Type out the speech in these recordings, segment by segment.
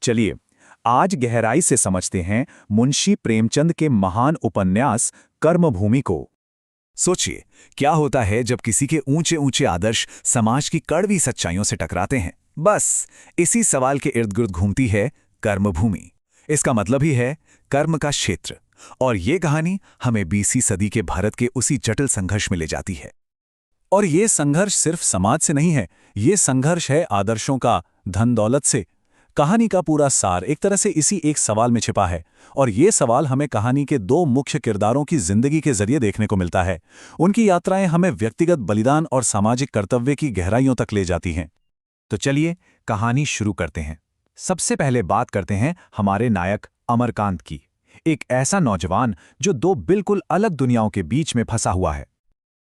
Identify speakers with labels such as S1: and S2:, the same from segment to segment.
S1: चलिए आज गहराई से समझते हैं मुंशी प्रेमचंद के महान उपन्यास कर्मभूमि को। सोचिए, क्या होता है जब किसी के ऊंचे ऊंचे आदर्श समाज की कड़वी सच्चाइयों से टकराते हैं। बस इसी सवाल के इर्द गिर्द घूमती है कर्मभूमि। इसका मतलब ही है कर्म का क्षेत्र। और ये कहानी हमें 20वीं सदी के भारत के उसी जटिल संघर्ष में ले जाती है। और ये संघर्ष सिर्फ समाज से नहीं है, ये संघर्ष है आदर्शों का, धन दौलत से। कहानी का पूरा सार एक तरह से इसी एक सवाल में छिपा है। और ये सवाल हमें कहानी के दो मुख्य किरदारों की जिंदगी के जरिए देखने को मिलता है। उनकी यात्राएं हमें व्यक्तिगत बलिदान और सामाजिक कर्तव्य की गहराइयों तक ले जाती हैं। तो चलिए कहानी शुरू करते हैं। सबसे पहले बात करते हैं हमारे नायक अमरकांत की। एक ऐसा नौजवान जो दो बिल्कुल अलग दुनियाओं के बीच में फंसा हुआ है।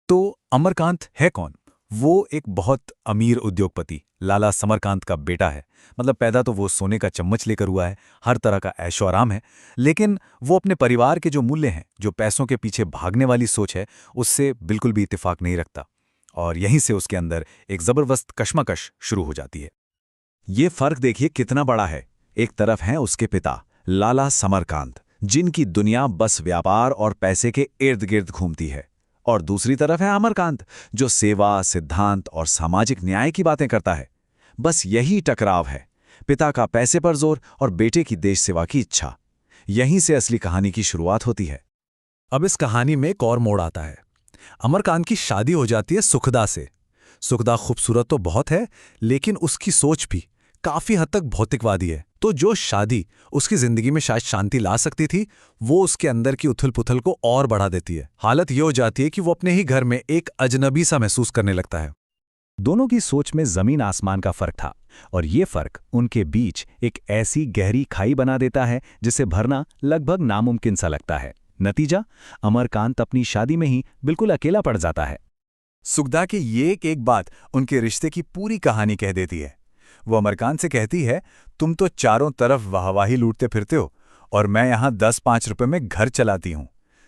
S1: तो अमरकांत है कौन? वो एक बहुत अमीर उद्योगपति लाला समरकांत का बेटा है। मतलब पैदा तो वो सोने का चम्मच लेकर हुआ है, हर तरह का ऐशो आराम है। लेकिन वो अपने परिवार के जो मूल्य हैं, जो पैसों के पीछे भागने वाली सोच है, उससे बिल्कुल भी इत्तेफाक नहीं रखता। और यहीं से उसके अंदर एक जबरदस्त कशमकश शुरू हो जाती है। ये फर्क देखिए कितना बड़ा है। एक तरफ हैं उसके पिता लाला समरकांत, जिनकी दुनिया बस व्यापार और पैसे के इर्द गिर्द घूमती है। और दूसरी तरफ है अमरकांत, जो सेवा, सिद्धांत और सामाजिक न्याय की बातें करता है। बस यही टकराव है, पिता का पैसे पर जोर और बेटे की देश सेवा की इच्छा। यहीं से असली कहानी की शुरुआत होती है।
S2: अब इस कहानी में एक और मोड़ आता है। अमरकांत की शादी हो जाती है सुखदा से। सुखदा खूबसूरत तो बहुत है, लेकिन उसकी सोच भी काफी हद तक भौतिकवादी है। तो जो शादी उसकी जिंदगी में शायद शांति ला सकती थी, वो उसके अंदर की उथल पुथल को और बढ़ा देती है। हालत ये हो जाती है कि वो अपने ही घर में एक अजनबी सा महसूस करने लगता है।
S1: दोनों की सोच में जमीन आसमान का फर्क था, और ये फर्क उनके बीच एक ऐसी गहरी खाई बना देता है जिसे भरना लगभग नामुमकिन सा लगता है। नतीजा, अमरकांत अपनी शादी में ही बिल्कुल अकेला पड़ जाता है। सुखदा की ये एक बात उनके रिश्ते की पूरी कहानी कह देती है। वो अमरकांत से कहती है, तुम तो चारों तरफ वाहवाही लूटते फिरते हो और मैं यहां 10-5 रुपए में घर चलाती हूं।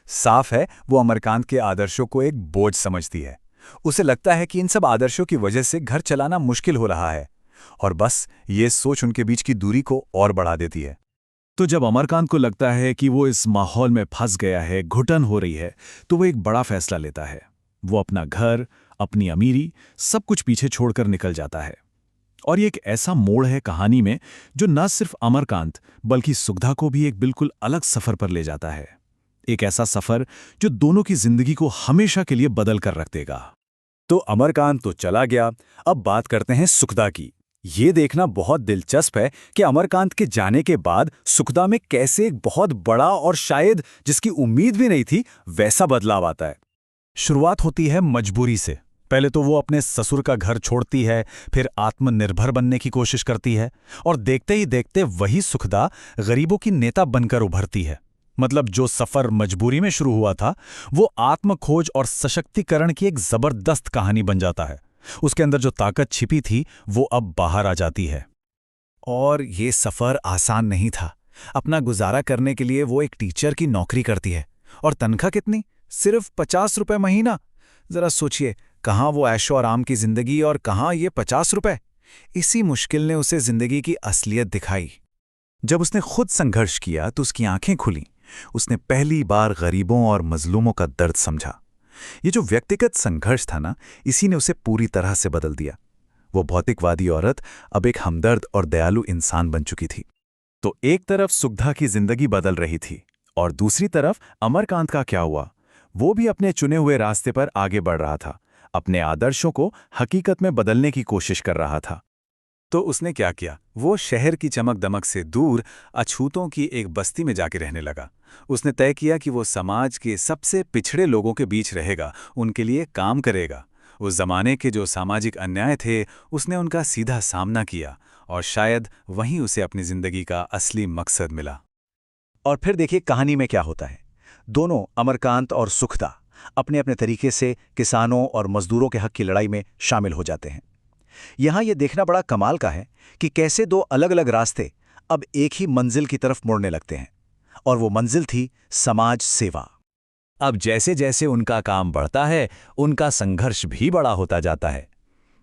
S1: साफ है, वो अमरकांत के आदर्शों को एक बोझ समझती है। उसे लगता है कि इन सब आदर्शों की वजह से घर चलाना मुश्किल हो रहा है, और बस ये सोच उनके बीच की दूरी को और बढ़ा देती है। तो जब अमरकांत को लगता है कि वो इस माहौल में फंस गया है, घुटन हो रही है, तो वो एक बड़ा फैसला लेता है। वो अपना घर, अपनी अमीरी, सब कुछ पीछे छोड़कर निकल जाता है। और ये एक ऐसा मोड़ है कहानी में जो न सिर्फ अमरकांत बल्कि सुखदा को भी एक बिल्कुल अलग सफर पर ले जाता है। एक ऐसा सफर जो दोनों की जिंदगी को हमेशा के लिए बदल कर रख देगा। तो अमरकांत तो चला गया, अब बात करते हैं सुखदा की। ये देखना बहुत दिलचस्प है कि अमरकांत के जाने के बाद सुखदा में कैसे एक बहुत बड़ा और शायद जिसकी उम्मीद भी नहीं थी वैसा बदलाव आता है। शुरुआत होती है मजबूरी से। पहले तो वो अपने ससुर का घर छोड़ती है, फिर आत्मनिर्भर बनने की कोशिश करती है, और देखते ही देखते वही सुखदा गरीबों की नेता बनकर उभरती है। मतलब जो सफर मजबूरी में शुरू हुआ था, वो आत्मखोज और सशक्तिकरण की एक जबरदस्त कहानी बन जाता है। उसके अंदर जो ताकत छिपी थी वो अब बाहर आ जाती है। और ये सफर आसान नहीं था। अपना गुजारा करने के लिए वो एक टीचर की नौकरी करती है, और तनख्वाह कितनी? सिर्फ 50 रुपए महीना। जरा सोचिए, कहाँ वो ऐशो आराम की जिंदगी और कहाँ ये 50 रुपए। इसी मुश्किल ने उसे जिंदगी की असलियत दिखाई। जब उसने खुद संघर्ष किया तो उसकी आंखें खुली। उसने पहली बार गरीबों और मजलूमों का दर्द समझा। ये जो व्यक्तिगत संघर्ष था ना, इसी ने उसे पूरी तरह से बदल दिया। वो भौतिकवादी औरत अब एक हमदर्द और दयालु इंसान बन चुकी थी। तो एक तरफ सुखदा की जिंदगी बदल रही थी, और दूसरी तरफ अमरकांत का क्या हुआ? वो भी अपने चुने हुए रास्ते पर आगे बढ़ रहा था, अपने आदर्शों को हकीकत में बदलने की कोशिश कर रहा था। तो उसने क्या किया? वो शहर की चमक दमक से दूर अछूतों की एक बस्ती में जाके रहने लगा। उसने तय किया कि वो समाज के सबसे पिछड़े लोगों के बीच रहेगा, उनके लिए काम करेगा। उस जमाने के जो सामाजिक अन्याय थे, उसने उनका सीधा सामना किया, और शायद वहीं उसे अपनी जिंदगी का असली मकसद मिला। और फिर देखिए कहानी में क्या होता है। दोनों, अमरकांत और सुखदा, अपने अपने तरीके से किसानों और मजदूरों के हक की लड़ाई में शामिल हो जाते हैं। यहां यह देखना बड़ा कमाल का है कि कैसे दो अलग अलग रास्ते अब एक ही मंजिल की तरफ मुड़ने लगते हैं, और वो मंजिल थी समाज सेवा। अब जैसे जैसे उनका काम बढ़ता है, उनका संघर्ष भी बड़ा होता जाता है।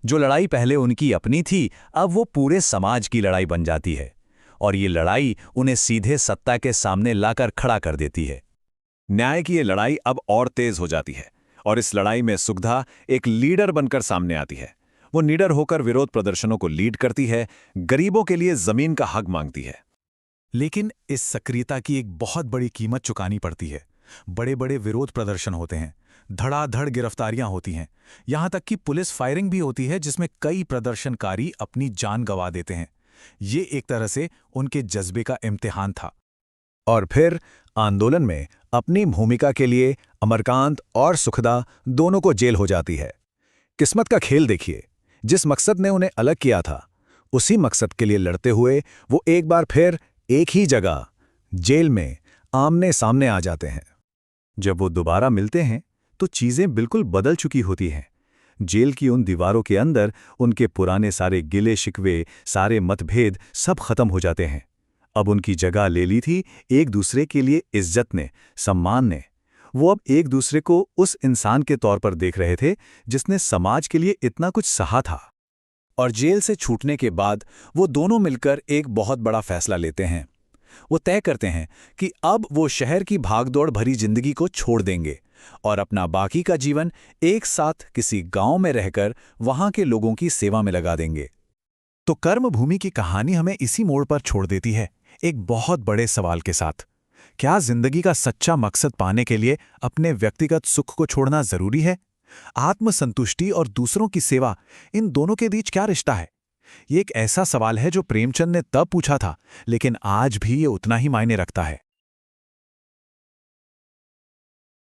S1: जो लड़ाई पहले उनकी अपनी थी, अब वो पूरे समाज की लड़ाई बन जाती है। और ये लड़ाई उन्हें सीधे सत्ता के सामने लाकर खड़ा कर देती है। न्याय की ये लड़ाई अब और तेज हो जाती है और इस लड़ाई में सुगधा एक लीडर बनकर सामने आती है। वो निडर होकर विरोध प्रदर्शनों को लीड करती है, गरीबों के लिए जमीन का हक मांगती है।
S2: लेकिन इस सक्रियता की एक बहुत बड़ी कीमत चुकानी पड़ती है। बड़े बड़े विरोध प्रदर्शन होते हैं, धड़ाधड़ गिरफ्तारियां होती हैं, यहां तक कि पुलिस फायरिंग भी होती है जिसमें कई प्रदर्शनकारी अपनी जान गंवा देते हैं। ये एक तरह से उनके जज्बे का इम्तिहान था।
S1: और फिर आंदोलन में अपनी भूमिका के लिए अमरकांत और सुखदा दोनों को जेल हो जाती है। किस्मत का खेल देखिए, जिस मकसद ने उन्हें अलग किया था उसी मकसद के लिए लड़ते हुए वो एक बार फिर एक ही जगह जेल में आमने सामने आ जाते हैं। जब वो दोबारा मिलते हैं तो चीजें बिल्कुल बदल चुकी होती हैं। जेल की उन दीवारों के अंदर उनके पुराने सारे गिले शिकवे, सारे मतभेद सब खत्म हो जाते हैं। अब उनकी जगह ले ली थी एक दूसरे के लिए इज्जत ने, सम्मान ने। वो अब एक दूसरे को उस इंसान के तौर पर देख रहे थे जिसने समाज के लिए इतना कुछ सहा था। और जेल से छूटने के बाद वो दोनों मिलकर एक बहुत बड़ा फैसला लेते हैं। वो तय करते हैं कि अब वो शहर की भागदौड़ भरी जिंदगी को छोड़ देंगे और अपना बाकी का जीवन एक साथ किसी गांव में रहकर वहां के लोगों की सेवा में लगा देंगे।
S2: तो कर्मभूमि की कहानी हमें इसी मोड़ पर छोड़ देती है, एक बहुत बड़े सवाल के साथ। क्या जिंदगी का सच्चा मकसद पाने के लिए अपने व्यक्तिगत सुख को छोड़ना जरूरी है? आत्मसंतुष्टि और दूसरों की सेवा, इन दोनों के बीच क्या रिश्ता है? ये एक ऐसा सवाल है जो प्रेमचंद ने तब पूछा था, लेकिन आज भी ये उतना ही मायने रखता है।